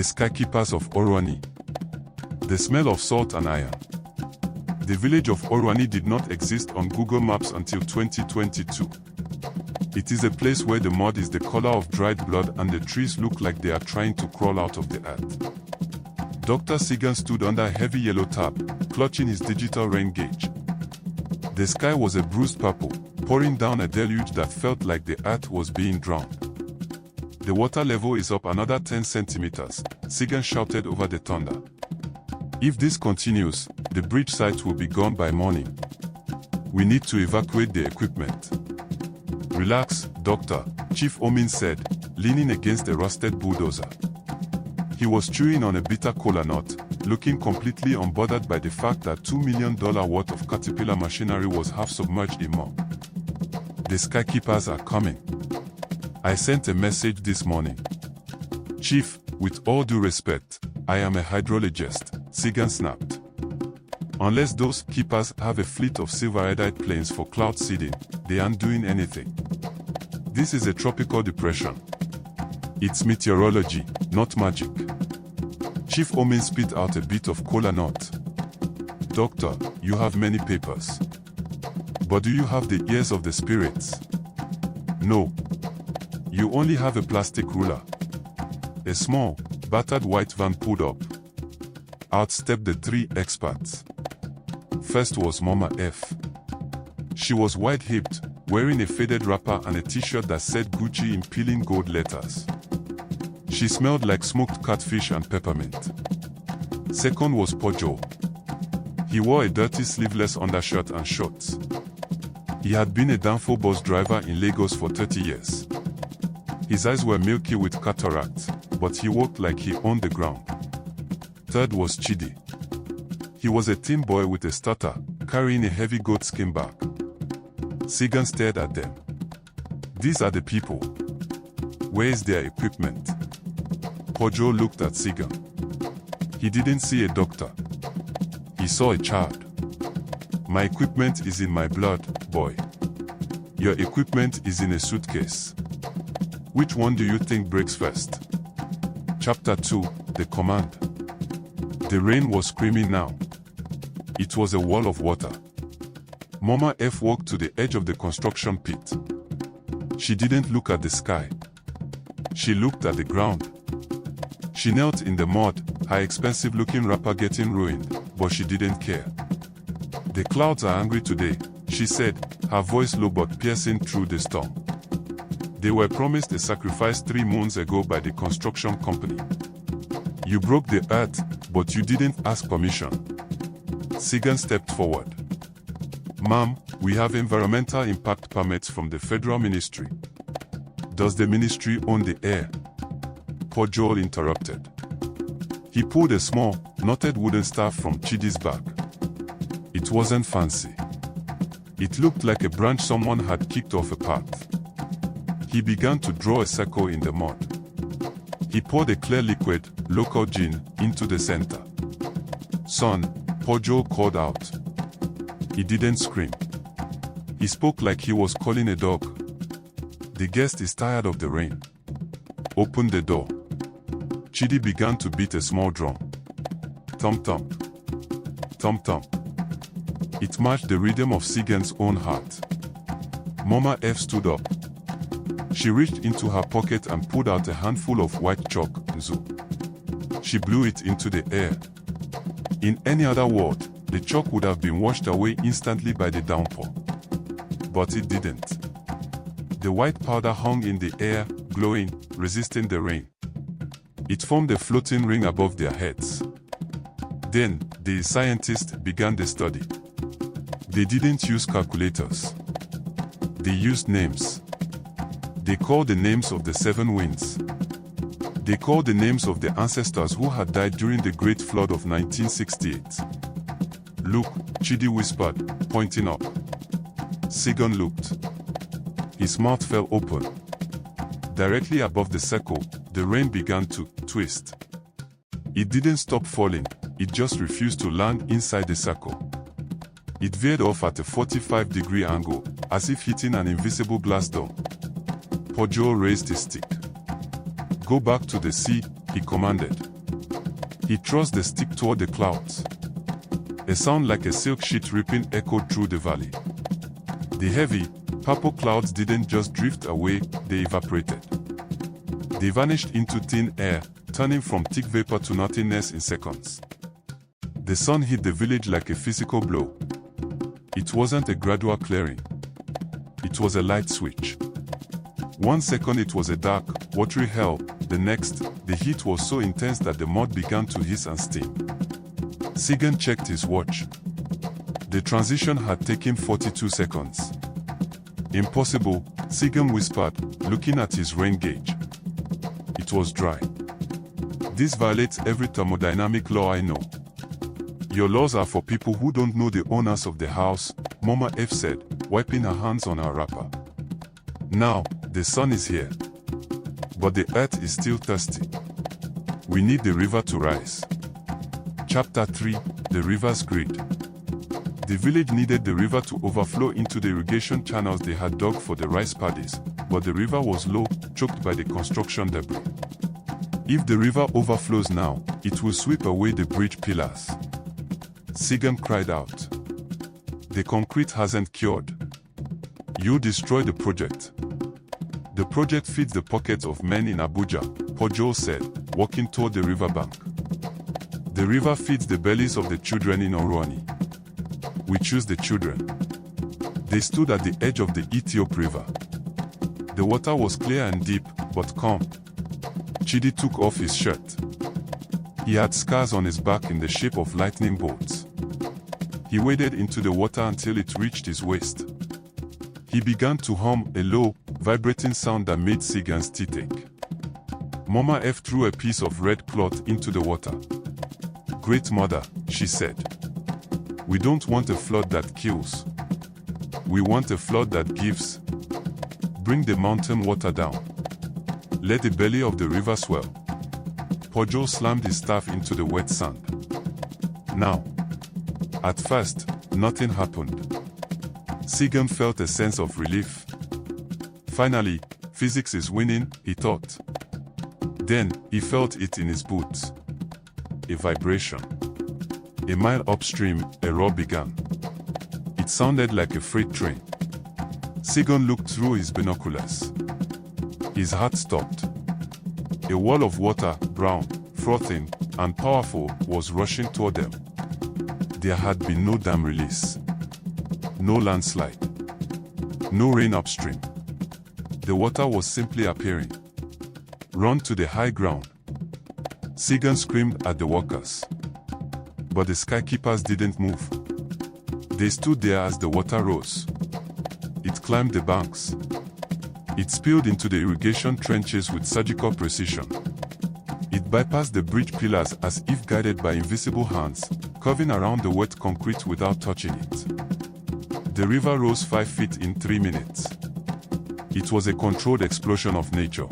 The skykeepers of Orwani. The smell of salt and iron. The village of Orwani did not exist on Google Maps until 2022. It is a place where the mud is the color of dried blood and the trees look like they are trying to crawl out of the earth. Dr. Sigan stood under a heavy yellow tarp, clutching his digital rain gauge. The sky was a bruised purple, pouring down a deluge that felt like the earth was being drowned. The water level is up another 10 centimeters, Sigan shouted over the thunder. If this continues, the bridge site will be gone by morning. We need to evacuate the equipment. Relax, Doctor, Chief Omin said, leaning against a rusted bulldozer. He was chewing on a bitter cola nut, looking completely unbothered by the fact that $2 million worth of Caterpillar machinery was half submerged in mud. The skykeepers are coming. I sent a message this morning. Chief, with all due respect, I am a hydrologist, Sigan snapped. Unless those keepers have a fleet of silver-eyed planes for cloud seeding, they aren't doing anything. This is a tropical depression. It's meteorology, not magic. Chief Omin spit out a bit of cola nut. Doctor, you have many papers. But do you have the ears of the spirits? No. You only have a plastic ruler. A small, battered white van pulled up. Out stepped the three experts. First was Mama F. She was wide-hipped, wearing a faded wrapper and a t-shirt that said Gucci in peeling gold letters. She smelled like smoked catfish and peppermint. Second was Pojo. He wore a dirty sleeveless undershirt and shorts. He had been a Danfo bus driver in Lagos for 30 years. His eyes were milky with cataracts, but he walked like he owned the ground. Third was Chidi. He was a thin boy with a stutter, carrying a heavy goatskin bag. Sigan stared at them. These are the people. Where is their equipment? Pojo looked at Sigan. He didn't see a doctor. He saw a child. My equipment is in my blood, boy. Your equipment is in a suitcase. Which one do you think breaks first? Chapter 2, The Command. The rain was screaming now. It was a wall of water. Mama F walked to the edge of the construction pit. She didn't look at the sky. She looked at the ground. She knelt in the mud, her expensive-looking wrapper getting ruined, but she didn't care. The clouds are angry today, she said, her voice low but piercing through the storm. They were promised a sacrifice 3 moons ago by the construction company. You broke the earth, but you didn't ask permission. Sigan stepped forward. Ma'am, we have environmental impact permits from the federal ministry. Does the ministry own the air? Pojo interrupted. He pulled a small, knotted wooden staff from Chidi's bag. It wasn't fancy. It looked like a branch someone had kicked off a path. He began to draw a circle in the mud. He poured a clear liquid, local gin, into the center. Son, Pojo called out. He didn't scream. He spoke like he was calling a dog. The guest is tired of the rain. Open the door. Chidi began to beat a small drum. Thump-thump. Thump-thump. It matched the rhythm of Sigan's own heart. Mama F stood up. She reached into her pocket and pulled out a handful of white chalk, Nzu. She blew it into the air. In any other world, the chalk would have been washed away instantly by the downpour. But it didn't. The white powder hung in the air, glowing, resisting the rain. It formed a floating ring above their heads. Then, the scientists began the study. They didn't use calculators. They used names. They called the names of the 7 winds. They called the names of the ancestors who had died during the Great Flood of 1968. Look, Chidi whispered, pointing up. Sigan looked. His mouth fell open. Directly above the circle, the rain began to twist. It didn't stop falling, it just refused to land inside the circle. It veered off at a 45-degree angle, as if hitting an invisible glass dome. Pojo raised his stick. Go back to the sea, he commanded. He thrust the stick toward the clouds. A sound like a silk sheet ripping echoed through the valley. The heavy, purple clouds didn't just drift away, they evaporated. They vanished into thin air, turning from thick vapor to nothingness in seconds. The sun hit the village like a physical blow. It wasn't a gradual clearing. It was a light switch. 1 second it was a dark, watery hell, the next, the heat was so intense that the mud began to hiss and steam. Sigan checked his watch. The transition had taken 42 seconds. Impossible, Sigan whispered, looking at his rain gauge. It was dry. This violates every thermodynamic law I know. Your laws are for people who don't know the owners of the house, Mama F said, wiping her hands on her wrapper. Now, the sun is here. But the earth is still thirsty. We need the river to rise. Chapter 3, The River's Grid. The village needed the river to overflow into the irrigation channels they had dug for the rice paddies, but the river was low, choked by the construction debris. If the river overflows now, it will sweep away the bridge pillars. Sigan cried out. The concrete hasn't cured. You destroy the project. The project feeds the pockets of men in Abuja, Pojo said, walking toward the riverbank. The river feeds the bellies of the children in Oruani. We choose the children. They stood at the edge of the Ethiop River. The water was clear and deep, but calm. Chidi took off his shirt. He had scars on his back in the shape of lightning bolts. He waded into the water until it reached his waist. He began to hum a low, vibrating sound that made Sigan's teeth ache. Mama F threw a piece of red cloth into the water. Great Mother, she said. We don't want a flood that kills. We want a flood that gives. Bring the mountain water down. Let the belly of the river swell. Pojo slammed his staff into the wet sand. Now. At first, nothing happened. Sigan felt a sense of relief. Finally, physics is winning, he thought. Then, he felt it in his boots. A vibration. A mile upstream, a roar began. It sounded like a freight train. Sigan looked through his binoculars. His heart stopped. A wall of water, brown, frothing, and powerful, was rushing toward them. There had been no dam release. No landslide. No rain upstream. The water was simply appearing. Run to the high ground. Sigan screamed at the workers. But the skykeepers didn't move. They stood there as the water rose. It climbed the banks. It spilled into the irrigation trenches with surgical precision. It bypassed the bridge pillars as if guided by invisible hands, curving around the wet concrete without touching it. The river rose 5 feet in 3 minutes. It was a controlled explosion of nature.